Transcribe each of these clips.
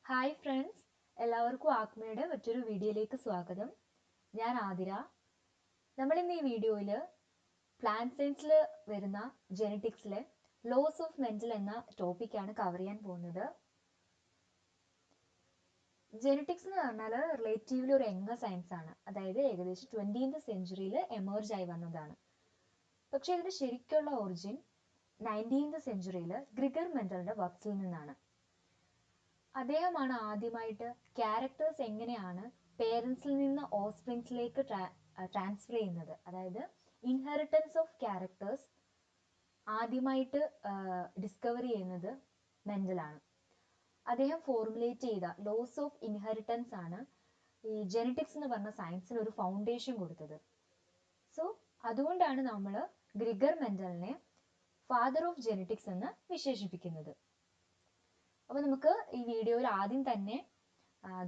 Hi friends, എല്ലാവർക്കും ആക്മയുടെ മറ്റൊരു വീഡിയോയിലേക്ക് സ്വാഗതം. ഞാൻ ആതിര. നമ്മളിന്ന് ഈ വീഡിയോയിൽ പ്ലാന്റ് സയൻസിൽ വരുന്ന ജെനറ്റിക്സിലെ ലോസ് ഓഫ് മെന്റൽ എന്ന ടോപ്പിക്കാണ് കവർ ചെയ്യാൻ പോകുന്നത്. ജെനറ്റിക്സ് എന്ന് പറഞ്ഞാൽ റിലേറ്റീവ്ലി ഒരു യങ് സയൻസ് ആണ്. അതായത് ഏകദേശം 20th സെഞ്ചുറിയിൽ എമേർജ് ആയി വന്നതാണ്. പക്ഷേ ഇതിന്റെ ശരിക്കുള്ള ഒറിജിൻ 19th സെഞ്ചുറിയിൽ ഗ്രിഗർ മെന്റലിന്റെ വർക്സിൽ നിന്നാണ്. അദ്ദേഹമാണ് ആദ്യമായിട്ട് ക്യാരക്ടേഴ്സ് എങ്ങനെയാണ് പേരൻസിൽ നിന്ന് ഓഫ്സ്പ്രിങ്സിലേക്ക് ട്രാൻസ്ഫർ ചെയ്യുന്നത്, അതായത് ഇൻഹെറിറ്റൻസ് ഓഫ് ക്യാരക്ടേഴ്സ് ആദ്യമായിട്ട് ഡിസ്കവർ ചെയ്യുന്നത് മെന്റലാണ്. അദ്ദേഹം ഫോർമുലേറ്റ് ചെയ്ത ലോസ് ഓഫ് ഇൻഹെറിറ്റൻസ് ആണ് ഈ ജെനറ്റിക്സ് എന്ന് പറഞ്ഞ സയൻസിന് ഒരു ഫൗണ്ടേഷൻ കൊടുത്തത്. സോ അതുകൊണ്ടാണ് നമ്മൾ ഗ്രിഗർ മെന്റലിനെ ഫാദർ ഓഫ് ജെനറ്റിക്സ് എന്ന് വിശേഷിപ്പിക്കുന്നത്. അപ്പോൾ നമുക്ക് ഈ വീഡിയോയിൽ ആദ്യം തന്നെ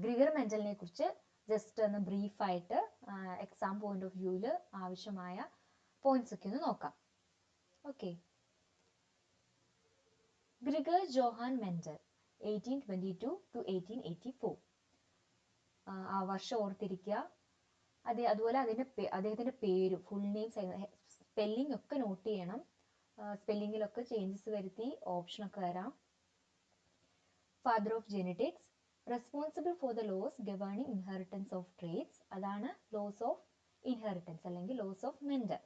ഗ്രിഗർ മെന്റലിനെ കുറിച്ച് ജസ്റ്റ് ഒന്ന് ബ്രീഫായിട്ട് എക്സാം പോയിന്റ് ഓഫ് വ്യൂവിൽ ആവശ്യമായ പോയിന്റ്സ് ഒക്കെ ഒന്ന് നോക്കാം. Okay, Gregor Johann Mendel 1822 to 1884. ആ വർഷം ഓർത്തിരിക്കുക. അതുപോലെ അദ്ദേഹത്തിന്റെ പേര്, ഫുൾ നെയിം, സ്പെല്ലിംഗ് ഒക്കെ നോട്ട് ചെയ്യണം. സ്പെല്ലിങ്ങിലൊക്കെ ചേഞ്ചസ് വരുത്തി ഓപ്ഷനൊക്കെ വരാം. Father of genetics, responsible for the laws governing inheritance of traits. അതാണ് ലോസ് ഓഫ് ഇൻഹെറിറ്റൻസ് അല്ലെങ്കിൽ laws of Mendel.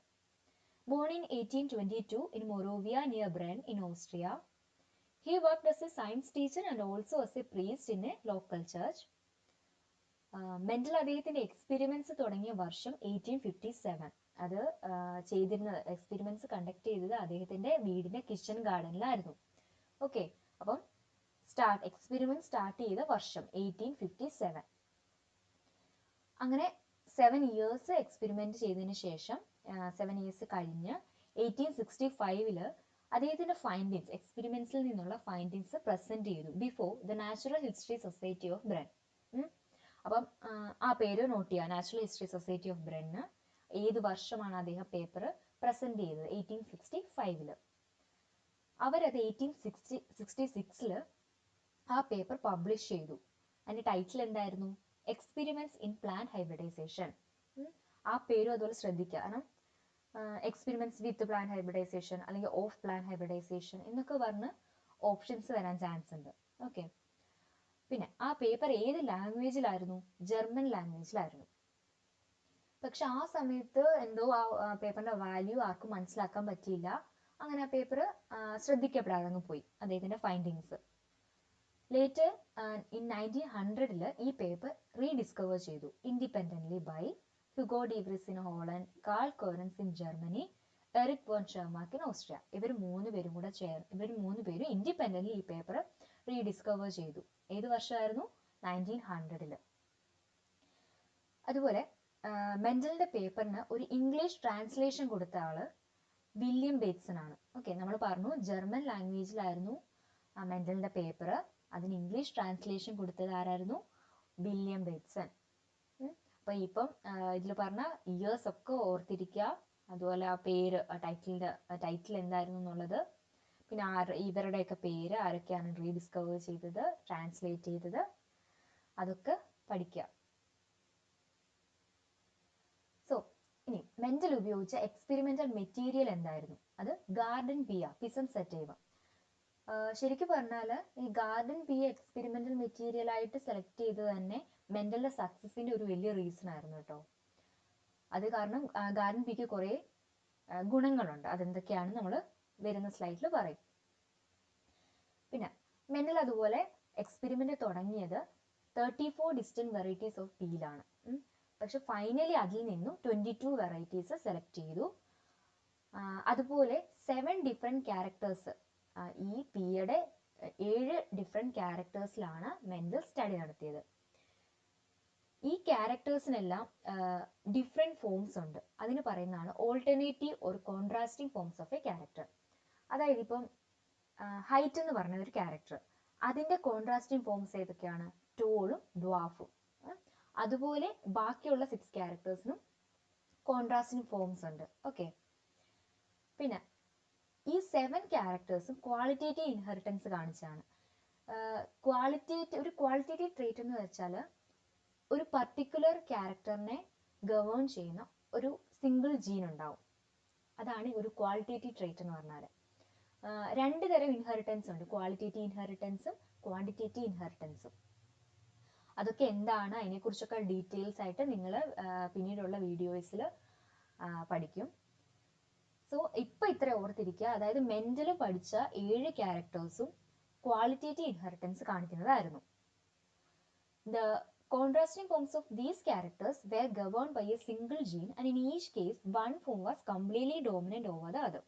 Born in 1822 in Moravia near Bern in Austria. He worked as a science teacher and also as a priest in a local church. Mental അദ്ദേഹത്തിന്റെ experiments തുടങ്ങിയ വർഷം 1857. അത് ചെയ്തിരുന്ന experiments conduct ചെയ്തത് അദ്ദേഹത്തിന്റെ വീടിന്റെ kitchen ഗാർഡനിലായിരുന്നു. Okay, അപ്പം experiment start ചെയ്ത വർഷം 1857. അങ്ങനെ 7 years എക്സ്പെരിമെന്റ് ചെയ്തതിന് ശേഷം 7 years കഴിഞ്ഞ് 1865 അദ്ദേഹത്തിന്റെ ഫൈൻഡിങ്സ്, എക്സ്പെരിമെന്റ്സിൽ നിന്നുള്ള ഫൈൻഡിങ്സ് പ്രസന്റ് ചെയ്തു before the natural history society of Brent. അപ്പം ആ പേര് നോട്ട് ചെയ്യുക, നാച്ചുറൽ ഹിസ്റ്ററി സൊസൈറ്റി ഓഫ് ബ്രെന്ന്. ഏത് വർഷമാണ് അദ്ദേഹം പേപ്പർ പ്രസന്റ് ചെയ്തത്? 1865. അവരത് 1866 ആ പേപ്പർ പബ്ലിഷ് ചെയ്തു. അതിന്റെ ടൈറ്റിൽ എന്തായിരുന്നു? Experiments in plant hybridization. ആ പേരും അതുപോലെ ശ്രദ്ധിക്കുക, കാരണം എക്സ്പെരിമെന്റ്സ് വിത്ത് പ്ലാന്റ് ഹൈബ്രിഡൈസേഷൻ അല്ലെങ്കിൽ ഓഫ് പ്ലാന്റ് ഹൈബ്രിഡൈസേഷൻ എന്നൊക്കെ പറഞ്ഞ് ഓപ്ഷൻസ് വരാൻ ചാൻസ് ഉണ്ട്. ഓക്കെ, പിന്നെ ആ പേപ്പർ ഏത് ലാംഗ്വേജിലായിരുന്നു? ജർമ്മൻ ലാംഗ്വേജിലായിരുന്നു. പക്ഷെ ആ സമയത്ത് എന്തോ ആ പേപ്പറിന്റെ വാല്യൂ ആർക്കും മനസ്സിലാക്കാൻ പറ്റിയില്ല. അങ്ങനെ ആ പേപ്പർ ശ്രദ്ധിക്കപ്പെടാതെ അങ്ങ് പോയി, അദ്ദേഹത്തിന്റെ ഫൈൻഡിങ്സ്. ലേറ്റർ ഇൻ 1900 ഈ പേപ്പർ റീഡിസ്കവർ ചെയ്തു independently by Hugo de Vries in Holland, Carl Correns in Germany, Erich von Tschermak in Austria. ഇവർ മൂന്ന് പേരും ഇൻഡിപെൻഡന്റ്ലി ഈ പേപ്പർ റീഡിസ്കവർ ചെയ്തു. ഏത് വർഷമായിരുന്നു? 1900. അതുപോലെ മെന്റലിന്റെ പേപ്പറിന് ഒരു ഇംഗ്ലീഷ് ട്രാൻസ്ലേഷൻ കൊടുത്ത ആള് വില്യം ബേറ്റ്സൺ ആണ്. ഓക്കെ, നമ്മൾ പറഞ്ഞു ജർമ്മൻ ലാംഗ്വേജിലായിരുന്നു മെന്റലിന്റെ പേപ്പർ. അതിന് ഇംഗ്ലീഷ് ട്രാൻസ്ലേഷൻ കൊടുത്തത് ആരായിരുന്നു? William Bateson. അപ്പൊ ഇപ്പം ഇതിൽ പറഞ്ഞ ഇയേഴ്സ് ഒക്കെ ഓർത്തിരിക്കുക. അതുപോലെ ആ പേര്, ടൈറ്റിൽ എന്തായിരുന്നു എന്നുള്ളത്, പിന്നെ ഇവരുടെയൊക്കെ പേര്, ആരൊക്കെയാണ് റീഡിസ്കവർ ചെയ്തത്, ട്രാൻസ്ലേറ്റ് ചെയ്തത്, അതൊക്കെ പഠിക്കുക. സോ ഇനി മെന്റൽ ഉപയോഗിച്ച എക്സ്പെരിമെന്റൽ മെറ്റീരിയൽ എന്തായിരുന്നു? അത് ഗാർഡൻ പിയ, പിസം സെറ്റൈവ. ശരിക്കും പറഞ്ഞാൽ ഈ ഗാർഡൻ പിയ എക്സ്പെരിമെന്റൽ മെറ്റീരിയൽ ആയിട്ട് സെലക്ട് ചെയ്തത് തന്നെ മെന്റലിന്റെ സക്സസിന്റെ ഒരു വലിയ റീസൺ ആയിരുന്നു കേട്ടോ. അത് കാരണം ഗാർഡൻ പിക്ക് കുറെ ഗുണങ്ങളുണ്ട്. അതെന്തൊക്കെയാണ് നമ്മൾ വരുന്ന സ്ലൈഡിൽ പറയും. പിന്നെ മെന്റൽ അതുപോലെ എക്സ്പെരിമെന്റ് തുടങ്ങിയത് 34 ഡിസ്റ്റന്റ് വെറൈറ്റീസ് ഓഫ് പീലാണ്. പക്ഷെ ഫൈനലി അതിൽ നിന്നും 22 വെറൈറ്റീസ് സെലക്ട് ചെയ്തു. അതുപോലെ 7 ഡിഫറെന്റ് ക്യാരക്ടേഴ്സ്, ഈ പിയുടെ 7 ഡിഫറെന്റ് ക്യാരക്ടേഴ്സിലാണ് മെന്റൽ സ്റ്റഡി നടത്തിയത്. ഈ ക്യാരക്ടേഴ്സിനെല്ലാം ഡിഫറെന്റ് ഫോംസ് ഉണ്ട്. അതിന് പറയുന്നതാണ് alternative or contrasting forms of A character. അതായത് ഇപ്പം ഹൈറ്റ് എന്ന് പറഞ്ഞ ഒരു ക്യാരക്ടർ, അതിന്റെ കോൺട്രാസ്റ്റിംഗ് ഫോംസ് ഏതൊക്കെയാണ്? ടോളും ഡ്വാഫും. അതുപോലെ ബാക്കിയുള്ള 6 ക്യാരക്ടേഴ്സിനും കോൺട്രാസ്റ്റിംഗ് ഫോംസ് ഉണ്ട്. ഓക്കെ, പിന്നെ ഈ 7 ക്യാരക്ടേഴ്സും ക്വാളിറ്റേറ്റീവ് ഇൻഹെറിറ്റൻസ് കാണിച്ചാണ്. ഒരു ക്വാളിറ്റേറ്റീവ് ട്രേറ്റ് എന്ന് വെച്ചാൽ ഒരു പർട്ടിക്കുലർ ക്യാരക്ടറിനെ ഗവേൺ ചെയ്യുന്ന ഒരു സിംഗിൾ ജീൻ ഉണ്ടാവും. അതാണ് ഒരു ക്വാളിറ്റേറ്റീവ് ട്രേറ്റ് എന്ന് പറഞ്ഞാൽ. രണ്ട് തരം ഇൻഹെറിറ്റൻസ് ഉണ്ട്, ക്വാളിറ്റേറ്റീവ് ഇൻഹെറിറ്റൻസും ക്വാണ്ടിറ്റേറ്റീവ് ഇൻഹെറിറ്റൻസും. അതൊക്കെ എന്താണ്, അതിനെക്കുറിച്ചൊക്കെ ഡീറ്റെയിൽസ് ആയിട്ട് നിങ്ങൾ പിന്നീടുള്ള വീഡിയോസിൽ പഠിക്കും. സോ ഇപ്പം ഇത്ര ഓർത്തിരിക്കുക, അതായത് മെന്റൽ പഠിച്ച 7 ക്യാരക്ടേഴ്സും ക്വാളിറ്റേറ്റീവ് ഇൻഹെറിറ്റൻസ് കാണിക്കുന്നതായിരുന്നു. The contrasting forms of these characters were governed by a single gene, and in each case one form was completely dominant over the other.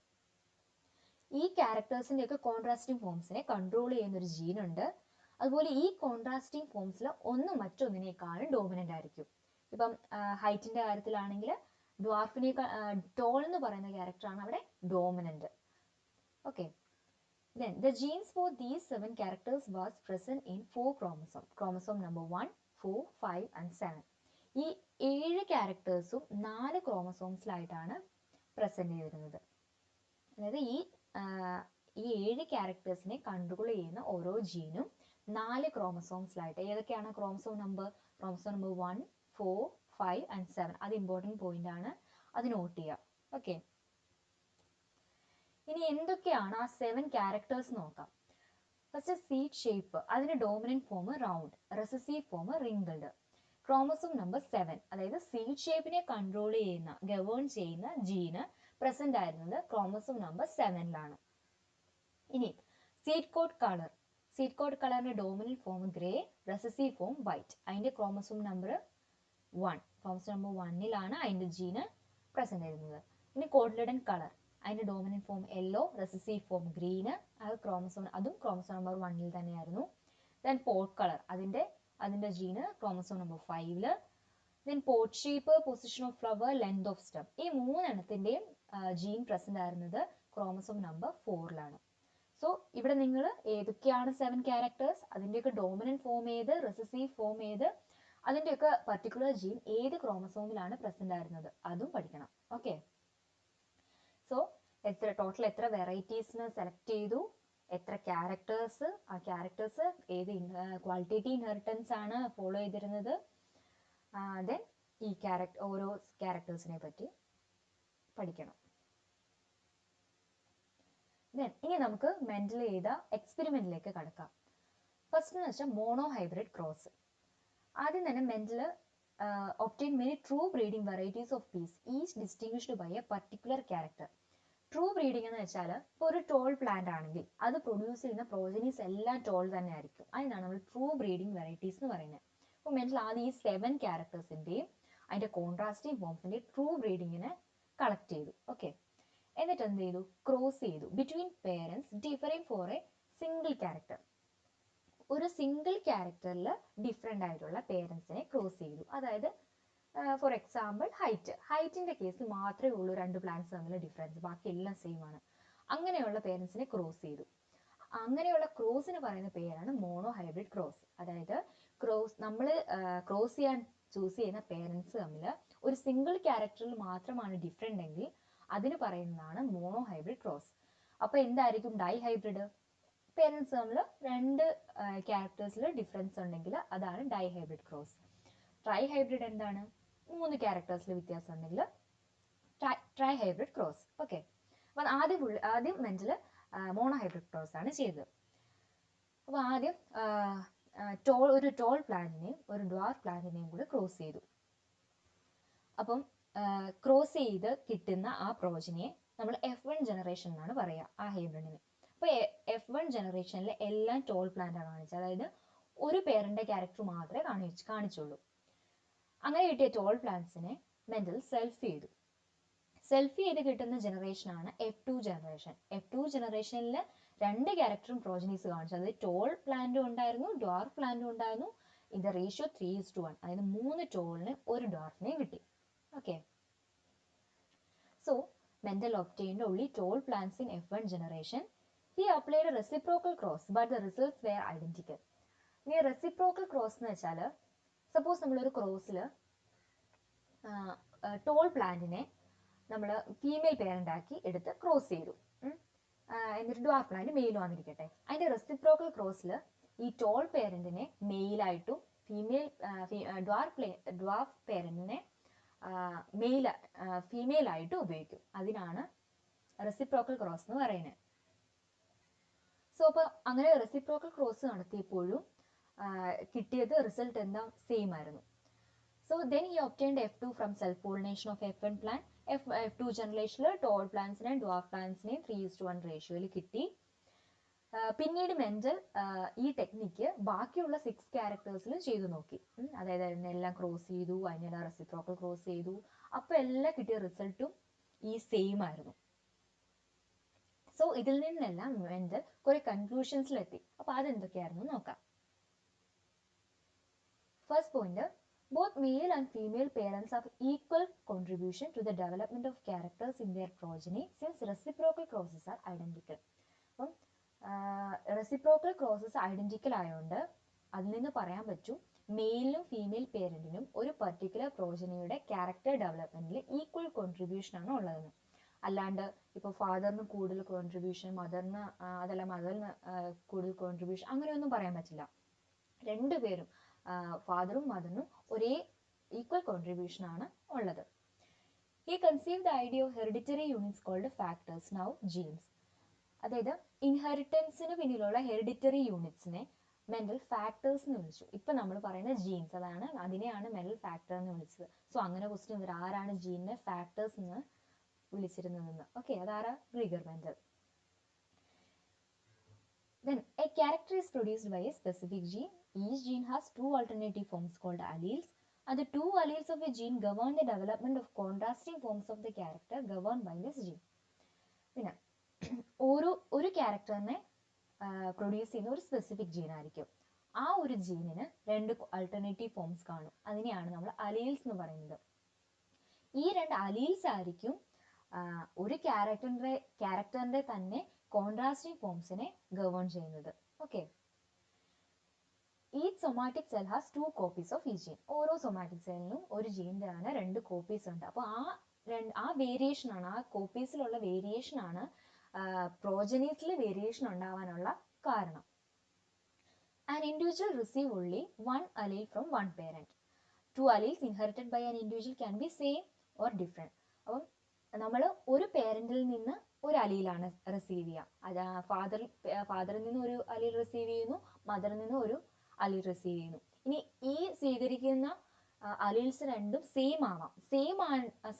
ഈ ക്യാരക്ടേഴ്സിൻ്റെ ഒക്കെ കോൺട്രാസ്റ്റിംഗ് ഫോംസിനെ കൺട്രോൾ ചെയ്യുന്ന ഒരു ജീൻ ഉണ്ട്. അതുപോലെ ഈ കോൺട്രാസ്റ്റിംഗ് ഫോംസിൽ ഒന്ന് മറ്റൊന്നിനേക്കാളും ഡോമിനൻ്റ് ആയിരിക്കും. ഇപ്പം ഹൈറ്റിൻ്റെ കാര്യത്തിലാണെങ്കിൽ ടോൾ എന്ന് പറയുന്ന ക്യാരക്ടറാണ് അവിടെ dominant. Okay, then the genes for these 7 characters was present in 4 chromosomes. Chromosome number 1, 4, 5 and 7. ഈ 7 ക്യാരക്ടേഴ്സും 4 ക്രോമസോംസിലായിട്ടാണ് പ്രസന്റ് ചെയ്തിരുന്നത്. അതായത് ഈ 7 ക്യാരക്ടേഴ്സിനെ കൺട്രോൾ ചെയ്യുന്ന ഓരോ ജീനും 4 ക്രോമസോംസിലായിട്ട്. ഏതൊക്കെയാണ് chromosome number? Chromosome number 1, 4, 5 and 7. അത് ഇമ്പോർട്ടൻറ്റ് പോയിന്റ് ആണ്, അത് നോട്ട് ചെയ്യുക. ഓക്കെ, ഇനി എന്തൊക്കെയാണ് ആ 7 ക്യാരക്ടേഴ്സ് നോക്കാം. ഫസ്റ്റ് സീഡ് ഷേപ്പ്, അതിന്റെ dominant form round, recessive form wrinkled. Chromosome number 7, അതായത് സീഡ് ഷേപ്പിനെ കൺട്രോൾ ചെയ്യുന്ന ഗവേൺ ചെയ്യുന്ന ജീന് പ്രസന്റ് ആയിരുന്നത് ക്രോമസോം നമ്പർ 7ലാണ്. ഇനി seed coat colour, seed coat കളറിന്റെ dominant form grey, recessive form white. അതിന്റെ ക്രോമസോം നമ്പർ 1, ക്രോമസോം നമ്പർ 1ലാണ് അതിന്റെ ജീന് പ്രസന്റ് ചെയ്യുന്നത്. ഇനി കോഡ്ലിഡൻ കളർ, അതിന്റെ dominant form yellow, recessive form green, അതും ക്രോമസോം നമ്പർ 1ൽ തന്നെയായിരുന്നു. ദെൻ പോട്ട് കളർ, അതിന്റെ ജീന് ക്രോമസോം നമ്പർ 5ല്. Then pod shape, position of flower, length of stem, ഈ 3 എണ്ണത്തിന്റെയും ജീൻ പ്രസന്റ് ആയിരുന്നത് ക്രോമസോം നമ്പർ 4ലാണ്. സോ ഇവിടെ നിങ്ങൾ ഏതൊക്കെയാണ് 7 ക്യാരക്ടേഴ്സ്, അതിന്റെയൊക്കെ ഡോമിനന്റ് ഫോം ഏത്, റെസസീവ് ഫോം ഏത്, അതിന്റെയൊക്കെ പർട്ടിക്കുലർ ജീൻ ഏത് ക്രോമസോമിലാണ് പ്രസന്റ് ആയിരുന്നത് അതും പഠിക്കണം. ഓക്കെ, സോ ടോട്ടൽ എത്ര വെറൈറ്റീസിന് സെലക്ട് ചെയ്തു, എത്ര ക്യാരക്ടേഴ്സ്, ആ ക്യാരക്ടേഴ്സ് ഏത് ക്വാളിറ്റേറ്റീവ് ഇൻഹെറിറ്റൻസ് ആണ് ഫോളോ ചെയ്തിരുന്നത്, ദെൻ ഈ ഓരോ ക്യാരക്ടേഴ്സിനെ പറ്റി പഠിക്കണം. ദെൻ ഇനി നമുക്ക് മെന്റൽ ചെയ്ത എക്സ്പെരിമെന്റിലേക്ക് കടക്കാം. ഫസ്റ്റ് എന്ന് വെച്ചാൽ മോണോ ഹൈബ്രിഡ് ക്രോസ്. ആദ്യം തന്നെ mental obtained many true breeding varieties of peas, each distinguished by a particular character. True breeding എന്ന് വെച്ചാൽ ഇപ്പോൾ ഒരു ടോൾ പ്ലാന്റ് ആണെങ്കിൽ അത് പ്രൊഡ്യൂസ് ചെയ്യുന്ന പ്രോജനീസ് എല്ലാം ടോൾ തന്നെ ആയിരിക്കും. അതിനാണ് നമ്മൾ ട്രൂ ബ്രീഡിംഗ് വെറൈറ്റീസ് എന്ന് പറയുന്നത്. അപ്പോൾ മെന്റൽ ആദ്യം ഈ 7 ക്യാരക്ടേഴ്സിൻ്റെയും അതിൻ്റെ കോൺട്രാസ്റ്റിംഗ് ഫോംസിൻ്റെയും ട്രൂ ബ്രീഡിങ്ങിനെ കളക്ട് ചെയ്തു. ഓക്കെ, എന്നിട്ട് എന്ത് ചെയ്തു, ക്രോസ് ചെയ്തു between parents differing for a single character. ഒരു സിംഗിൾ ക്യാരക്ടറിൽ ഡിഫറെൻ്റ് ആയിട്ടുള്ള പേരൻസിനെ ക്രോസ് ചെയ്തു. അതായത് ഫോർ എക്സാമ്പിൾ ഹൈറ്റിൻ്റെ കേസിൽ മാത്രമേ ഉള്ളൂ 2 പ്ലാന്റ്സ് തമ്മിൽ ഡിഫറൻസ്, ബാക്കി എല്ലാം സെയിം ആണ്. അങ്ങനെയുള്ള പേരൻസിനെ ക്രോസ് ചെയ്തു. അങ്ങനെയുള്ള ക്രോസിന് പറയുന്ന പേരാണ് മോണോ ഹൈബ്രിഡ് ക്രോസ്. അതായത് നമ്മൾ ക്രോസ് ചെയ്യാൻ ചൂസ് ചെയ്യുന്ന പേരൻസ് തമ്മിൽ ഒരു സിംഗിൾ ക്യാരക്ടറിൽ മാത്രമാണ് ഡിഫറെൻ്റ് എങ്കിൽ അതിന് പറയുന്നതാണ് മോണോ ഹൈബ്രിഡ് ക്രോസ്. അപ്പോൾ എന്തായിരിക്കും ഡൈ ഹൈബ്രിഡ്? പേരൻസ് തമ്മിൽ 2 ക്യാരക്ടേഴ്സിൽ ഡിഫറൻസ് ഉണ്ടെങ്കിൽ അതാണ് dihybrid cross. Trihybrid എന്താണ്? 3 ക്യാരക്ടേഴ്സിൽ വ്യത്യാസം ഉണ്ടെങ്കിൽ ട്രൈ ഹൈബ്രിഡ് ക്രോസ്. ഓക്കെ, അപ്പോൾ ആദ്യം മെന്റൽ മോണോ ഹൈബ്രിഡ് ക്രോസ് ആണ് ചെയ്തത്. അപ്പോൾ ആദ്യം ഒരു ടോൾ പ്ലാന്റിനെയും ഒരു ഡ്വാർഫ് പ്ലാന്റിനെയും കൂടെ ക്രോസ് ചെയ്തു. അപ്പം ക്രോസ് ചെയ്ത് കിട്ടുന്ന ആ പ്രോജനിയെ നമ്മൾ F1 ജനറേഷൻ എന്നാണ് പറയുക ആ ഹൈബ്രിഡിന്. അപ്പോൾ F1 ജനറേഷനിൽ എല്ലാം ടോൾ പ്ലാന്റാണ് കാണിച്ചത്, അതായത് ഒരു പേരൻ്റെ ക്യാരക്ടർ മാത്രമേ കാണിച്ചുള്ളൂ. അങ്ങനെ കിട്ടിയ ടോൾ പ്ലാന്റ്സിനെ മെന്റൽ സെൽഫ് ചെയ്ത് കിട്ടുന്ന ജനറേഷനാണ് F2 ജനറേഷൻ. F2 ജനറേഷനിൽ 2 ക്യാരക്ടറും പ്രോജനീസ് കാണിച്ചു, അതായത് ടോൾ പ്ലാന്റും ഉണ്ടായിരുന്നു ഡ്വാർഫ് പ്ലാന്റും ഉണ്ടായിരുന്നു. ഇത് റേഷ്യോ 3:1, അതായത് 3 ടോളിന് 1 ഡ്വാർഫിനെയും കിട്ടി. Okay, so mental obtained only tall plants in F1 generation. He applied a reciprocal cross, but the results were identical. ഇനി റെസിപ്രോക്കൽ ക്രോസ് എന്ന് വെച്ചാൽ സപ്പോസ് നമ്മളൊരു ക്രോസിൽ ടോൾ പ്ലാന്റിനെ നമ്മൾ ഫീമെയിൽ പേരൻ്റ് ആക്കി എടുത്ത് ക്രോസ് ചെയ്തു, എന്നിട്ട് ഡ്വാർഫ് പ്ലാന്റ് മെയിൽ വന്നിരിക്കട്ടെ. അതിൻ്റെ റെസിപ്രോക്കൽ ക്രോസിൽ ഈ ടോൾ പേരന്റിനെ മെയിലായിട്ടും ഡ്വാർഫ് പേരന്റിനെ ഫീമെയിലായിട്ടും ഉപയോഗിക്കും. അതിനാണ് റെസിപ്രോക്കൽ ക്രോസ് എന്ന് പറയുന്നത്. സോ അപ്പോൾ അങ്ങനെ റെസിപ്രോക്കൽ ക്രോസ് നടത്തിയപ്പോഴും കിട്ടിയത് റിസൾട്ട് എന്താ സെയിം ആയിരുന്നു. So then he obtained F2 from self pollination of F1 plant. F2 ജനറേഷനിൽ ടോൾ പ്ലാന്റ്സിനെയും ഡ്വാർഫ് പ്ലാന്റ്സിനെയും 3:1 റേഷ്യോയിൽ കിട്ടി. പിന്നീട് മെൻഡൽ ഈ ടെക്നിക്ക് ബാക്കിയുള്ള 6 ക്യാരക്ടേഴ്സിലും ചെയ്തു നോക്കി. അതായത് അതിനെല്ലാം ക്രോസ് ചെയ്തു, അതിനെല്ലാം റെസിപ്രോക്കൽ ക്രോസ് ചെയ്തു. അപ്പോൾ എല്ലാം കിട്ടിയ റിസൾട്ടും ഈ സെയിം ആയിരുന്നു. സോ ഇതിൽ നിന്നെല്ലാം മെൻഡൽ കുറെ കൺക്ലൂഷൻസിലെത്തി. അപ്പോൾ അതെന്തൊക്കെയായിരുന്നു നോക്കാം. First point, both male and female parents have equal contribution to the development of characters in their progeny since reciprocal crosses are identical. അപ്പം റെസിപ്രോക്കൽ ക്രോസസ് ഐഡന്റിക്കൽ ആയതുകൊണ്ട് അതിൽ നിന്ന് പറയാൻ പറ്റും മെയിലും ഫീമെയിൽ പേരന്റിനും ഒരു പർട്ടിക്കുലർ പ്രോജനിയുടെ ക്യാരക്ടർ ഡെവലപ്മെന്റിൽ ഈക്വൽ കോൺട്രിബ്യൂഷൻ ആണ് ഉള്ളതെന്ന്. അല്ലാണ്ട് ഇപ്പോൾ ഫാദറിന് കൂടുതൽ കോൺട്രിബ്യൂഷൻ, മദറിന് കൂടുതൽ കോൺട്രിബ്യൂഷൻ, അങ്ങനെയൊന്നും പറയാൻ പറ്റില്ല. രണ്ടുപേരും ഫാദറും മദറിനും ഒരേ ഈക്വൽ കോൺട്രിബ്യൂഷൻ ആണ് ഉള്ളത്. He conceived the idea of hereditary units called factors, now genes. അതായത് ഇൻഹെറിറ്റൻസിന് പിന്നിലുള്ള ഹെറിഡിറ്ററി യൂണിറ്റ്സിനെ മെന്റൽ ഫാക്ടേഴ്സ് എന്ന് വിളിച്ചു. ഇപ്പൊ നമ്മൾ പറയുന്ന ജീൻസ്, അതിനെയാണ് മെന്റൽ ഫാക്ടർ എന്ന് വിളിച്ചത്. സോ അങ്ങനെ ക്വസ്റ്റ്യൻ വരും, ആരാണ് ജീനിനെ ഫാക്ടേഴ്സ് എന്ന് വിളിച്ചിരുന്നതെന്ന്. ഓക്കെ, അതാരാ? Gregor Mendel. Then a character is produced by a specific gene. Each gene has two alternative forms called alleles, and the two alleles of a gene govern the development of contrasting forms of the character governed by this gene. പിന്നെ ഒരു ക്യാരക്ടറിനെ produce ചെയ്യുന്ന ഒരു specific gene ആയിരിക്കും. ആ ഒരു ജീനിന് രണ്ട് alternative forms കാണും. അതിനെയാണ് നമ്മൾ അലീൽസ് എന്ന് പറയുന്നത്. ഈ രണ്ട് അലീൽസ് ആയിരിക്കും ഒരു ക്യാരക്ടറിന്റെ തന്നെ കോൺട്രാസ്റ്റിംഗ് ഫോംസിനെ ഗവേൺ ചെയ്യുന്നത്. Okay, Each somatic cell has 2 copies of each gene. ഓരോ സൊമാറ്റിക് സെല്ലിനും ഒരു ജീനിന്റെ ആണ് 2 കോപ്പീസ് ഉണ്ട്. അപ്പോൾ ആ വേരിയേഷൻ ആണ്, ആ കോപ്പീസിലുള്ള വേരിയേഷൻ ആണ് പ്രോജനീസിൽ വേരിയേഷൻ ഉണ്ടാവാനുള്ള കാരണം. An individual receive only one allele from one parent. Two alleles inherited by an individual can be same or different. അപ്പം നമ്മൾ ഒരു പേരന്റിൽ നിന്ന് ഒരു അലീലാണ് റിസീവ് ചെയ്യുക. അത് ഫാദറിൽ നിന്ന് ഒരു അലീൽ റിസീവ് ചെയ്യുന്നു, മദറിൽ നിന്ന് ഒരു അലീൽ റിസീവ് ചെയ്യുന്നു. ഇനി ഈ സ്വീകരിക്കുന്ന അലീൽസ് രണ്ടും സെയിം ആവാം.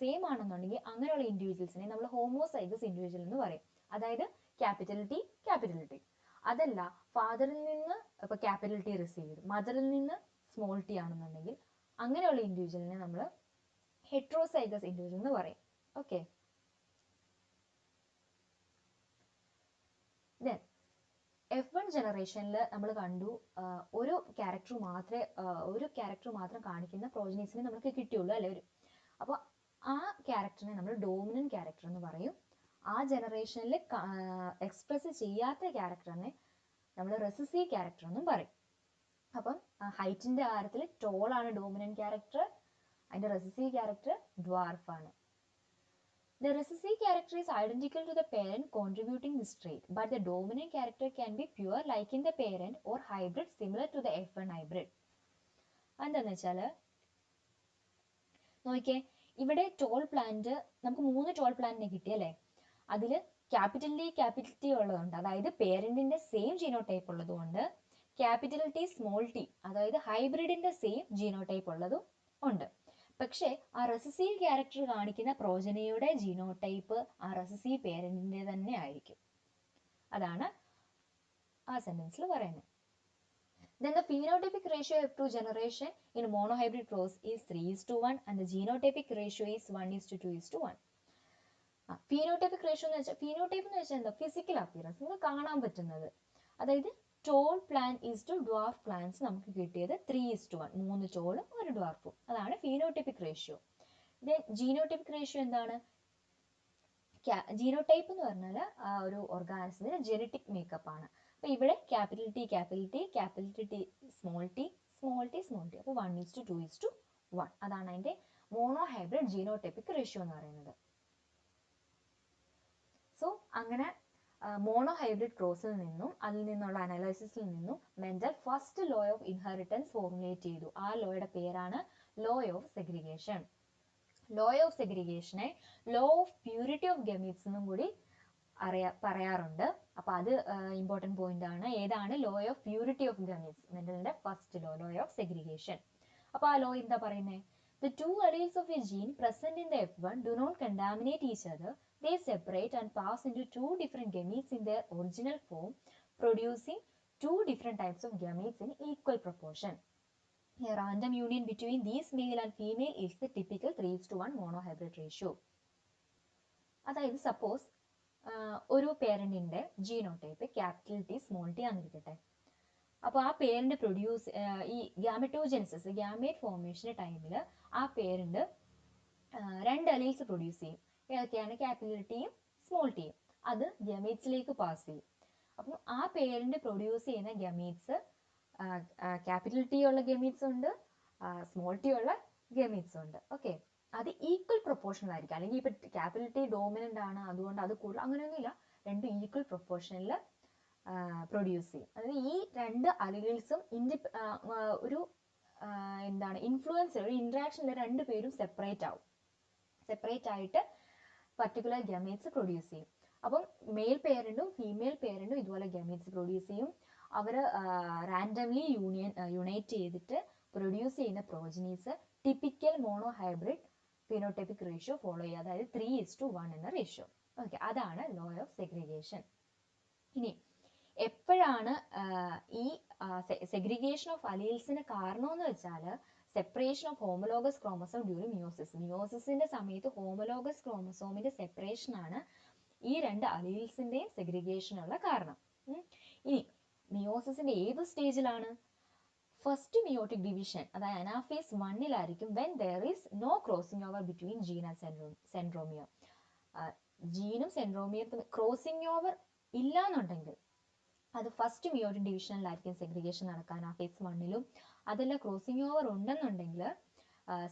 സെയിം ആണെന്നുണ്ടെങ്കിൽ അങ്ങനെയുള്ള ഇൻഡിവിജ്വൽസിനെ നമ്മൾ ഹോമോസൈഗസ് ഇൻഡിവിജ്വൽ എന്ന് പറയും. അതായത് ക്യാപിറ്റൽ ടി. അതല്ല, ഫാദറിൽ നിന്ന് ഇപ്പൊ ക്യാപിറ്റൽ ടി റിസീവ് ചെയ്തു, മദറിൽ നിന്ന് സ്മോൾ ടി ആണെന്നുണ്ടെങ്കിൽ അങ്ങനെയുള്ള ഇൻഡിവിജ്വലിനെ നമ്മൾ ഹെട്രോസൈഗസ് ഇൻഡിവിജ്വൽ എന്ന് പറയും. ഓക്കെ, ദെൻ F1 ജനറേഷനിൽ നമ്മൾ കണ്ടു ഒരു ക്യാരക്ടർ മാത്രം കാണിക്കുന്ന പ്രോജനീസിനെ നമുക്ക് കിട്ടിയുള്ളൂ അല്ലെ. അപ്പോൾ ആ ക്യാരക്ടറിനെ നമ്മൾ ഡോമിനന്റ് ക്യാരക്ടർ എന്ന് പറയും. ആ ജനറേഷനിൽ എക്സ്പ്രസ് ചെയ്യാത്ത ക്യാരക്ടറിനെ നമ്മൾ റെസസീവ് ക്യാരക്ടർ എന്നും പറയും. അപ്പം ഹൈറ്റിന്റെ കാര്യത്തിൽ ടോൾ ആണ് ഡോമിനന്റ് ക്യാരക്ടർ, അതിന്റെ റെസസീവ് ക്യാരക്ടർ ഡ്വാർഫ് ആണ്. The recessive character is identical to the parent contributing this trait, but the dominant character can be pure like in the parent or hybrid similar to the F1 hybrid. എന്താന്ന് വെച്ചാൽ നോക്കിയേ, ഇവിടെ toll plant നമുക്ക് 3 toll പ്ലാന്റിനെ കിട്ടിയല്ലേ. അതിൽ capital T ഉള്ളതുകൊണ്ട്, അതായത് പേരന്റിന്റെ same genotype ഉള്ളതുകൊണ്ട് ക്യാപിറ്റൽ ടി സ്മോൾ ടി, അതായത് ഹൈബ്രിഡിന്റെ സെയിം ജീനോടൈപ്പ് ഉള്ളതും ഉണ്ട്. പക്ഷേ ആ റെസസീവ് ക്യാരക്ടർ കാണിക്കുന്ന പ്രോജനിയുടെ ജീനോടൈപ്പ് ആ റെസസീവ് പേരന്റിന്റെ തന്നെ ആയിരിക്കും. അതാണ് ആ സെന്റൻസിൽ പറയുന്നത്. Then the phenotypic ratio of F2 generation in monohybrid cross is 3:1 and the genotypic ratio is 1:2:1. Phenotypic ratio എന്ന് വെച്ചാൽ എന്താ? ഫിസിക്കൽ അപ്പിയറൻസ്, നമുക്ക് കാണാൻ പറ്റുന്നത്. അതായത് tall plant is to dwarf plants നമുക്ക് കിട്ടിയത് 3:1, 3 ടോളും 1 ഡ്വാർഫും. അതാണ് phenotypic ratio. Then genotypic ratio എന്താണ്? ജീനോടൈപ്പ് എന്ന് പറഞ്ഞാൽ ആ ഒരു ഓർഗാനിസത്തിന്റെ ജെനറ്റിക് മേക്കപ്പ് ആണ്. അപ്പൊ ഇവിടെ ക്യാപിറ്റൽ ടി സ്മോൾ ടി. അപ്പോൾ 1:2:1. അതാണ് അതിന്റെ മോണോഹൈബ്രിഡ് ജീനോടൈപ്പിക് റേഷ്യോ എന്ന് പറയുന്നത്. സോ അങ്ങനെ മോണോഹൈബ്രിഡ് ക്രോസിൽ നിന്നും അതിൽ നിന്നുള്ള അനാലിസിസിൽ നിന്നും Mendel first law of inheritance formulate ചെയ്തു. ആ ലോയുടെ പേരാണ് law of segregation. Law of സെഗ്രിഗേഷനെ law of purity of gametes എന്നും കൂടി പറയാറുണ്ട്. അപ്പൊ അത് ഇമ്പോർട്ടന്റ് പോയിന്റ് ആണ്. ഏതാണ്? Law of purity of gametes, മെൻഡലിന്റെ first law, law of segregation. അപ്പൊ ആ ലോ എന്താ പറയുന്നത്? The two alleles of a gene present in the F1 do not contaminate each other. They separate and pass into two different gametes in their original form, producing two different types of gametes in equal proportion. A random union between these male and female is the typical 3:1 monohybrid ratio. അതായത് suppose ഒരു പേരന്റിന്റെ genotype capital T small T ആണെന്നിരിക്കട്ടെ. അപ്പോൾ ആ parent produce ഈ ഗ്യാമറ്റോജെനിസിസ് gamete ഫോർമേഷന്റെ ടൈമിൽ ആ parent രണ്ട് അലീൽസ് പ്രൊഡ്യൂസ് ചെയ്യും. ഏതൊക്കെയാണ്? ക്യാപിറ്റൽ ടിയും സ്മോൾ ടിയും. അത് ഗമീറ്റ്സിലേക്ക് പാസ് ചെയ്യും. അപ്പം ആ പേരന്റ് പ്രൊഡ്യൂസ് ചെയ്യുന്ന ഗമീറ്റ്സ് ക്യാപിറ്റൽ ടി ഉള്ള ഗമീറ്റ്സ് ഉണ്ട്, സ്മോൾ ടി ഉള്ള ഗമീറ്റ്സ് ഉണ്ട്. ഓക്കെ, അത് ഈക്വൽ പ്രൊപ്പോർഷണൽ ആയിരിക്കും. അല്ലെങ്കിൽ ഇപ്പൊ ക്യാപിറ്റൽ ടി ഡോമിനന്റ് ആണ് അതുകൊണ്ട് അത് കൂടുതൽ, അങ്ങനെയൊന്നുമില്ല. രണ്ടും ഈക്വൽ പ്രൊപ്പോർഷനിൽ പ്രൊഡ്യൂസ് ചെയ്യും. അതായത് ഈ രണ്ട് അലീൽസും ഒരു എന്താണ് ഇൻഫ്ലുവൻസ്, ഒരു ഇന്ററാക്ഷനിൽ രണ്ടുപേരും സെപ്പറേറ്റ് ആവും. സെപ്പറേറ്റ് ആയിട്ട് പർട്ടിക്കുലർ ഗമീറ്റ്സ് പ്രൊഡ്യൂസ് ചെയ്യും. അപ്പം മെയിൽ പേരന്റും ഫീമെയിൽ പേരന്റും ഇതുപോലെ ഗമീറ്റ്സ് പ്രൊഡ്യൂസ് ചെയ്യും. അവർ റാൻഡംലി യുണൈറ്റ് ചെയ്തിട്ട് പ്രൊഡ്യൂസ് ചെയ്യുന്ന progenies typical monohybrid phenotypic ratio follow ചെയ്യുക. അതായത് 3:1 എന്ന റേഷ്യോ. ഓക്കെ, അതാണ് ലോ ഓഫ് സെഗ്രിഗേഷൻ. ഇനി എപ്പോഴാണ് ഈ സെഗ്രിഗേഷൻ ഓഫ് അലീൽസിന് കാരണമെന്ന് വെച്ചാൽ separation of homologous chromosome during meiosis. മിയോസിസിന്റെ സമയത്ത് ഹോമോലോഗസ് ക്രോമസോമിന്റെ സെപ്പറേഷൻ ആണ് ഈ രണ്ട് അലീൽസിന്റെയും സെഗ്രിഗേഷനുള്ള കാരണം. ഇനി മിയോസിസിന്റെ ഏത് സ്റ്റേജിലാണ്? ഫസ്റ്റ് മിയോട്ടിക് ഡിവിഷൻ, അതായത് അനാഫേസ് 1-ലായിരിക്കും. When there is no crossing over between gene and centromere. ജീനും സെൻട്രോമിയർ ക്രോസിംഗ് ഓവർ ഇല്ല എന്നുണ്ടെങ്കിൽ അത് ഫസ്റ്റ് മിയോട്ടിക് ഡിവിഷനിലായിരിക്കും സെഗ്രിഗേഷൻ നടക്കുക, അനാഫേസ് 1-ലും. അതല്ല ക്രോസിംഗ് ഓവർ ഉണ്ടെന്നുണ്ടെങ്കിൽ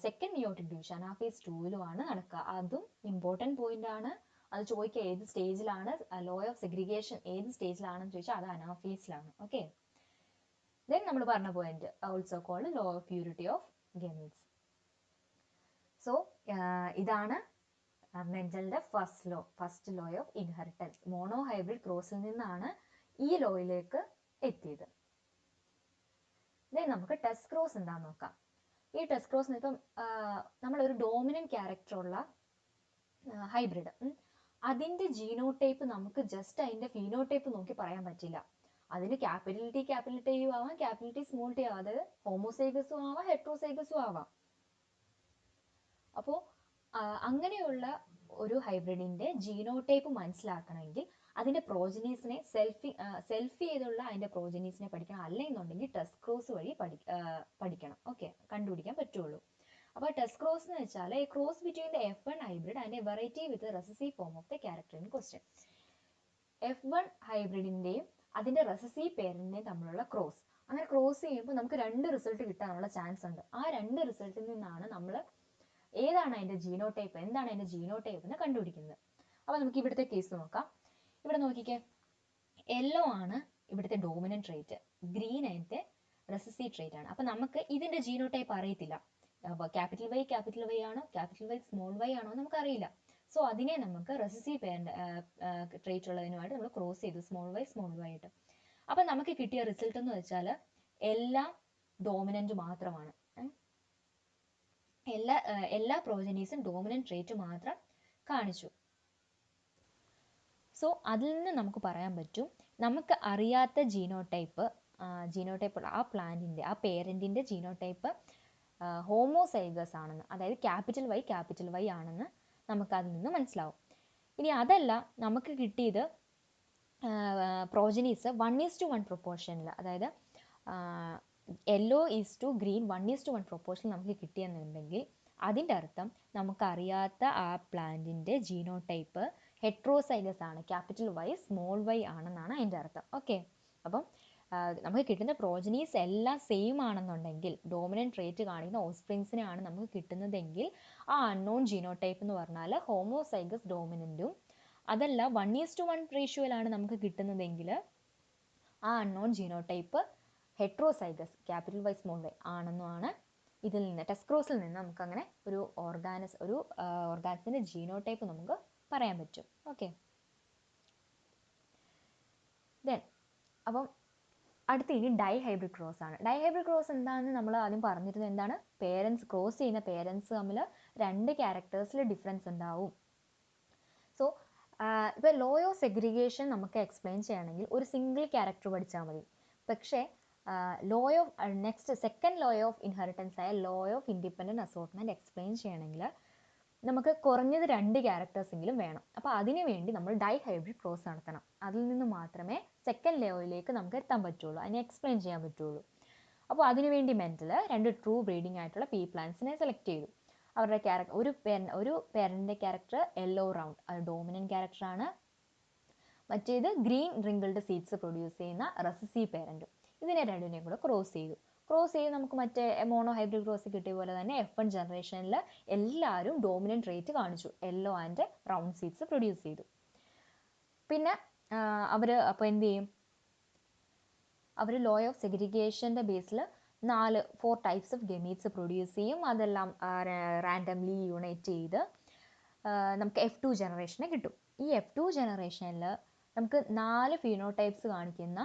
സെക്കൻഡ് മിയോട്ടിക് ഡിവിഷൻ അനാഫേസ് 2-ലുമാണ് നടക്കുക. അതും ഇമ്പോർട്ടൻറ്റ് പോയിന്റ് ആണ്. അത് ചോദിക്കുക ഏത് സ്റ്റേജിലാണ് ലോ ഓഫ് സെഗ്രിഗേഷൻ, ഏത് സ്റ്റേജിലാണെന്ന് ചോദിച്ചാൽ അത് അനാഫേസിലാണ്. ഓക്കെ, ദെൻ നമ്മൾ പറഞ്ഞ point also called law of purity of gametes. So ഇതാണ് മെൻഡലിന്റെ first law of inheritance. Monohybrid ക്രോസിൽ നിന്നാണ് ഈ ലോയിലേക്ക് എത്തിയത്. ദെൻ നമുക്ക് ടെസ്റ്റ് ക്രോസ് എന്താന്ന് നോക്കാം. ഈ ടെസ്റ്റ് ക്രോസ് ഇപ്പം നമ്മളൊരു ഡോമിനന്റ് ക്യാരക്ടർ ഉള്ള ഹൈബ്രിഡ്, അതിന്റെ ജീനോടൈപ്പ് നമുക്ക് ജസ്റ്റ് അതിന്റെ ഫീനോടൈപ്പ് നോക്കി പറയാൻ പറ്റില്ല. അതിന് ക്യാപിറ്റൽ ടി ആവാം, ക്യാപിറ്റൽ ടി സ്മോൾ ടി ആവാം. അതായത് ഹോമോസൈഗസും ആവാം, ഹെട്രോസൈഗസും ആവാം. അപ്പോൾ അങ്ങനെയുള്ള ഒരു ഹൈബ്രിഡിന്റെ ജീനോടൈപ്പ് മനസ്സിലാക്കണമെങ്കിൽ അതിന്റെ പ്രോജനീസിനെ സെൽഫ് ചെയ്തുള്ള അതിന്റെ പ്രോജനീസിനെ പഠിക്കണം. അല്ലെന്നുണ്ടെങ്കിൽ ടെസ്റ്റ് ക്രോസ് വഴി പഠിക്കണം. ഓക്കെ, കണ്ടുപിടിക്കാൻ പറ്റുള്ളൂ. അപ്പോൾ ടെസ്റ്റ് ക്രോസ് എന്ന് വെച്ചാൽ A cross between the F1 hybrid and A variety with recessive form of the character in question. F1 ഹൈബ്രിഡിന്റെയും അതിന്റെ റെസസീവ് പേരന്റിന്റെയും തമ്മിലുള്ള ക്രോസ്. അങ്ങനെ ക്രോസ് ചെയ്യുമ്പോൾ നമുക്ക് രണ്ട് റിസൾട്ട് കിട്ടാനുള്ള ചാൻസ് ഉണ്ട്. ആ രണ്ട് റിസൾട്ടിൽ നിന്നാണ് നമ്മൾ ഏതാണ് അതിന്റെ ജീനോടൈപ്പ്, എന്താണ് അതിന്റെ ജീനോടൈപ്പ് എന്ന് കണ്ടുപിടിക്കുന്നത്. അപ്പൊ നമുക്ക് ഇവിടുത്തെ കേസ് നോക്കാം. ഇവിടെ നോക്കിക്കേ, യെല്ലോ ആണ് ഇവിടുത്തെ ഡോമിനന്റ് ട്രേറ്റ്, ഗ്രീൻ അതിന്റെ റെസസീവ് ട്രേറ്റ് ആണ്. അപ്പൊ നമുക്ക് ഇതിന്റെ ജീനോടൈപ്പ് അറിയത്തില്ല. ക്യാപിറ്റൽ വൈ ആണോ, ക്യാപിറ്റൽ വൈ സ്മോൾ വൈ ആണോ നമുക്ക് അറിയില്ല. സോ അതിനെ നമുക്ക് റെസസീവ് ട്രേറ്റ് ഉള്ളതിനുമായിട്ട് നമ്മൾ ക്രോസ് ചെയ്തു, സ്മോൾ വൈ ആയിട്ട്. അപ്പൊ നമുക്ക് കിട്ടിയ റിസൾട്ട് എന്ന് വെച്ചാൽ എല്ലാം ഡോമിനന്റ് മാത്രമാണ്. എല്ലാ പ്രോജനീസും ഡോമിനന്റ് ട്രേറ്റ് മാത്രം കാണിച്ചു. സോ അതിൽ നിന്ന് നമുക്ക് പറയാൻ പറ്റും, നമുക്ക് അറിയാത്ത ജീനോടൈപ്പ് ആ പ്ലാന്റിന്റെ, ആ പേരന്റിന്റെ ജീനോടൈപ്പ് ഹോമോസൈഗസ് ആണെന്ന്, അതായത് ക്യാപിറ്റൽ വൈ ആണെന്ന് നമുക്ക് അതിൽ നിന്ന് മനസ്സിലാവും. ഇനി അതല്ല, നമുക്ക് കിട്ടിയത് പ്രോജനീസ് 1:1 പ്രൊപ്പോർഷനിൽ, അതായത് yellow is to green 1:1 proportion നമുക്ക് കിട്ടിയെന്നുണ്ടെങ്കിൽ അതിൻ്റെ അർത്ഥം നമുക്കറിയാത്ത ആ പ്ലാന്റിന്റെ ജീനോടൈപ്പ് ഹെട്രോസൈഗസ് ആണ്, ക്യാപിറ്റൽ വൈ സ്മോൾ വൈ ആണെന്നാണ് അതിൻ്റെ അർത്ഥം. ഓക്കെ, അപ്പം നമുക്ക് കിട്ടുന്ന പ്രോജനീസ് എല്ലാം സെയിം ആണെന്നുണ്ടെങ്കിൽ, ഡോമിനന്റ് ട്രേറ്റ് കാണിക്കുന്ന ഓഫ്സ്പ്രിങ്സിനെയാണ് നമുക്ക് കിട്ടുന്നതെങ്കിൽ ആ അൺനോൺ ജീനോടൈപ്പ് എന്ന് പറഞ്ഞാൽ ഹോമോസൈഗസ് ഡോമിനന്റും അതല്ല 1:1 റേഷ്യോയിലാണ് നമുക്ക് കിട്ടുന്നതെങ്കിൽ ആ unknown genotype heterozygous capital Y small Y ആണെന്നുമാണ് ഇതിൽ നിന്ന് ടെസ്റ്റ് ക്രോസിൽ നിന്ന് നമുക്ക് അങ്ങനെ ഒരു ഓർഗാനിസത്തിന്റെ ജീനോടൈപ്പ് നമുക്ക് പറയാൻ പറ്റും. ഓക്കെ, ദെൻ അപ്പം അടുത്ത ഇനി ഡൈഹൈബ്രിഡ് ക്രോസ് ആണ്. ഡൈഹൈബ്രിഡ് ക്രോസ് എന്താണെന്ന് നമ്മൾ ആദ്യം പറഞ്ഞിരുന്നത് എന്താണ്? ക്രോസ് ചെയ്യുന്ന പേരൻസ് തമ്മിൽ 2 ക്യാരക്ടേഴ്സിൽ ഡിഫറൻസ് ഉണ്ടാവും. സോ ഇപ്പോൾ ലോ ഓഫ് സെഗ്രിഗേഷൻ നമുക്ക് എക്സ്പ്ലെയിൻ ചെയ്യണമെങ്കിൽ ഒരു സിംഗിൾ ക്യാരക്ടർ പഠിച്ചാൽ മതി. പക്ഷേ സെക്കൻഡ് ലോ ഓഫ് ഇൻഹെറിറ്റൻസ് ആയ law of independent assortment explain ചെയ്യണമെങ്കിൽ നമുക്ക് കുറഞ്ഞത് 2 ക്യാരക്ടേഴ്സ് എങ്കിലും വേണം. അപ്പോൾ അതിനു വേണ്ടി നമ്മൾ ഡൈഹൈബ്രിഡ് ക്രോസ് നടത്തണം. അതിൽ നിന്ന് മാത്രമേ സെക്കൻഡ് ലോയിലേക്ക് നമുക്ക് എത്താൻ പറ്റുള്ളൂ, അതിനെ എക്സ്പ്ലെയിൻ ചെയ്യാൻ പറ്റുള്ളൂ. അപ്പോൾ അതിനുവേണ്ടി മെന്റൽ 2 ട്രൂ ബ്രീഡിംഗ് ആയിട്ടുള്ള പീ പ്ലാന്റ്സിനെ സെലക്ട് ചെയ്തു. അവരുടെ ഒരു പേരന്റിന്റെ ക്യാരക്ടർ യെല്ലോ റൗണ്ട്, അത് ഡോമിനന്റ് ക്യാരക്ടർ ആണ്. മറ്റേത് ഗ്രീൻ റിങ്കിൾഡ് സീഡ്സ് പ്രൊഡ്യൂസ് ചെയ്യുന്ന റെസസീവ് പേരന്റും. ഇതിനെ രണ്ടിനെയും കൂടെ ക്രോസ് ചെയ്ത് നമുക്ക് മറ്റേ മോണോ ഹൈബ്രിഡ് ക്രോസ് കിട്ടിയ പോലെ തന്നെ F1 ജനറേഷനിൽ എല്ലാവരും ഡോമിനന്റ് റേറ്റ് കാണിച്ചു, yellow and round seeds produce ചെയ്തു. പിന്നെ അപ്പോൾ എന്ത് ചെയ്യും? അവർ ലോ ഓഫ് സെഗ്രിഗേഷന്റെ ബേസിൽ 4 ടൈപ്സ് ഓഫ് ഗമീറ്റ്സ് പ്രൊഡ്യൂസ് ചെയ്യും. അതെല്ലാം റാൻഡംലി യൂണൈറ്റ് ചെയ്ത് നമുക്ക് F2 ജനറേഷനെ കിട്ടും. ഈ F2 ജനറേഷനിൽ നമുക്ക് 4 ഫീനോടൈപ്സ് കാണിക്കുന്ന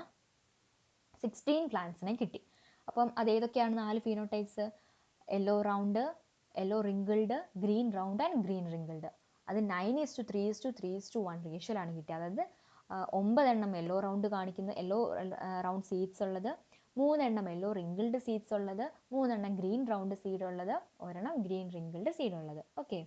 16 പ്ലാന്റ്സിനെ കിട്ടി. അപ്പം അതേതൊക്കെയാണ് 4 phenotypes? Yellow round, yellow wrinkled, green round and green wrinkled. അത് 9:3:3:1 റേഷ്യോയിലാണ് കിട്ടിയത്. അതായത് 9 യെല്ലോ റൗണ്ട് കാണിക്കുന്ന യെല്ലോ റൗണ്ട് സീഡ്സ് ഉള്ളത്, 3 യെല്ലോ റിങ്കിൾഡ് സീഡ്സ് ഉള്ളത്, 3 ഗ്രീൻ റൗണ്ട് സീഡ് ഉള്ളത്, 1 ഗ്രീൻ റിങ്കിൾഡ് സീഡ് ഉള്ളത്. ഓക്കെ,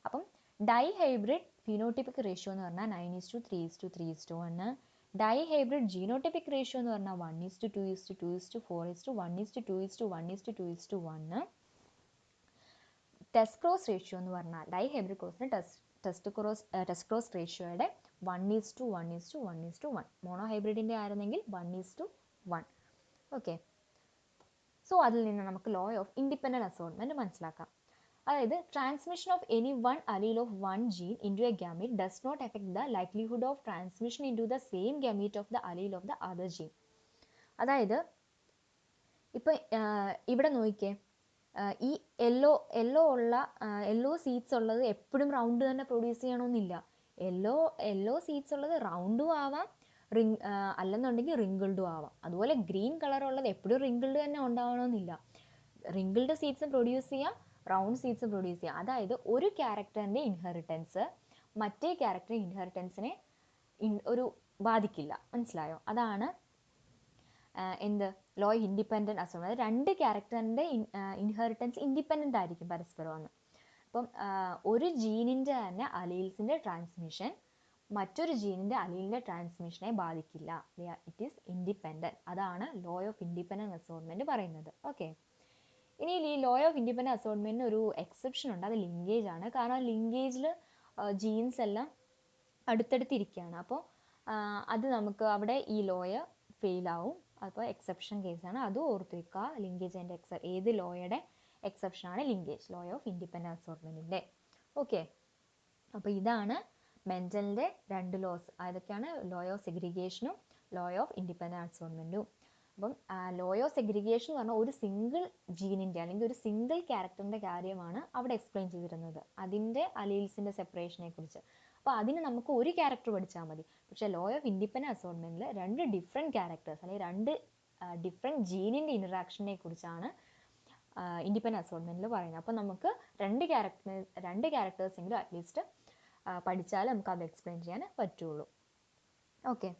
അപ്പം ഡൈഹൈബ്രിഡ് ഫിനോടിപ്പിക് റേഷ്യോ എന്ന് പറഞ്ഞാൽ 9:3:3:1. ഡൈഹൈബ്രിഡ് ജീനോടിപ്പിക് റേഷ്യോ എന്ന് പറഞ്ഞാൽ 1:2:4:1:2:1:2:1. ടെസ്റ്റ് ക്രോസ് റേഷ്യോ എന്ന് പറഞ്ഞാൽ ഡൈഹൈബ്രിഡ് ക്രോസിന് ടെസ്റ്റ് ക്രോസ് റേഷ്യോയുടെ 1:1:1:1. മോണോ ഹൈബ്രിഡിന്റെ ആയിരുന്നെങ്കിൽ 1:1. ഓക്കെ, സോ അതിൽ നിന്ന് നമുക്ക് ലോ ഓഫ് ഇൻഡിപെൻഡന്റ് അസോർട്ട്മെന്റ് മനസ്സിലാക്കാം. അതായത് transmission of any one allele of one gene into a gamete does not affect the likelihood of transmission into the same gamete of the allele of the other gene. അതായത് ഇപ്പം ഇവിടെ നോക്കിക്കേ, ഈ yellow seeds ഉള്ളത് എപ്പോഴും round തന്നെ produce ചെയ്യണമെന്നില്ല. Yellow seeds ഉള്ളത് റൗണ്ടും ആവാം, അല്ലെന്നുണ്ടെങ്കിൽ റിങ്കിൾഡും ആവാം. അതുപോലെ ഗ്രീൻ കളർ ഉള്ളത് എപ്പോഴും റിങ്കിൾഡ് തന്നെ ഉണ്ടാവണമെന്നില്ല. റിങ്കിൾഡ് സീഡ്സ് പ്രൊഡ്യൂസ് ചെയ്യാം, റൗണ്ട് സീഡ്സ് പ്രൊഡ്യൂസ് ചെയ്യാം. അതായത് ഒരു ക്യാരക്ടറിന്റെ ഇൻഹെറിറ്റൻസ് മറ്റേ ക്യാരക്ടർ ഇൻഹെറിറ്റൻസിനെ ഒരു ബാധിക്കില്ല. മനസ്സിലായോ? അതാണ് എന്ത് ലോ ഇൻഡിപെൻഡന്റ് അസോർട്ട്മെന്റ്. 2 ക്യാരക്ടറിന്റെ ഇൻഹെറിറ്റൻസ് ഇൻഡിപെൻഡന്റ് ആയിരിക്കും പരസ്പരം. അപ്പം ഒരു ജീനിന്റെ തന്നെ അലീൽസിന്റെ ട്രാൻസ്മിഷൻ മറ്റൊരു ജീനിന്റെ അലീലിന്റെ ട്രാൻസ്മിഷനെ ബാധിക്കില്ല. It is independent. അതാണ് ലോ ഓഫ് ഇൻഡിപെൻഡന്റ് അസോർട്ട്മെന്റ് പറയുന്നത്. ഓക്കെ, ഇനി ഈ ലോ ഓഫ് ഇൻഡിപെൻഡന്റ് അസോർട്ട്മെന്റിന് ഒരു എക്സെപ്ഷൻ ഉണ്ട്. അത് ലിങ്കേജ് ആണ്. കാരണം ലിങ്കേജിൽ ജീൻസ് എല്ലാം അടുത്തടുത്തിരിക്കുകയാണ്. അപ്പോൾ അത് നമുക്ക് അവിടെ ഈ ലോയ ഫെയിൽ ആവും. അപ്പോൾ എക്സെപ്ഷൻ കേസാണ്, അത് ഓർത്ത് വെക്കുക. ലിങ്കേജിന്റെ ഏത് ലോയുടെ എക്സെപ്ഷൻ ആണ്? ലിങ്കേജ്, ലോ ഓഫ് ഇൻഡിപെൻഡന്റ് അസോർട്ട്മെന്റിന്റെ. ഓക്കെ, അപ്പോൾ ഇതാണ് മെന്റലിന്റെ 2 ലോസ്. അതൊക്കെയാണ് ലോ ഓഫ് സെഗ്രിഗേഷനും ലോ ഓഫ് ഇൻഡിപെൻഡന്റ് അസോർട്ട്മെന്റും. അപ്പം ലോ ഓഫ് സെഗ്രിഗേഷൻ എന്ന് പറഞ്ഞാൽ ഒരു സിംഗിൾ ജീനിന്റെ അല്ലെങ്കിൽ ഒരു സിംഗിൾ ക്യാരക്ടറിന്റെ കാര്യമാണ് അവിടെ എക്സ്പ്ലെയിൻ ചെയ്തിരുന്നത്, അതിന്റെ അലീൽസിന്റെ സെപ്പറേഷനെ കുറിച്ച്. അപ്പോൾ അതിന് നമുക്ക് ഒരു ക്യാരക്ടർ പഠിച്ചാൽ മതി. പക്ഷെ ലോ ഓഫ് ഇൻഡിപെൻഡന്റ് അസോർട്ട്മെന്റിൽ 2 ഡിഫറെന്റ് ക്യാരക്ടേഴ്സ് അല്ലെങ്കിൽ 2 ഡിഫറെന്റ് ജീനിന്റെ ഇന്ററാക്ഷനെ കുറിച്ചാണ് ഇൻഡിപെൻഡന്റ് അസോർട്ട്മെന്റിൽ പറയുന്നത്. അപ്പോൾ നമുക്ക് 2 ക്യാരക്ടേഴ്സ് എങ്കിലും അറ്റ്ലീസ്റ്റ് പഠിച്ചാൽ നമുക്ക് അത് എക്സ്പ്ലെയിൻ ചെയ്യാൻ പറ്റുള്ളൂ. ഓക്കെ.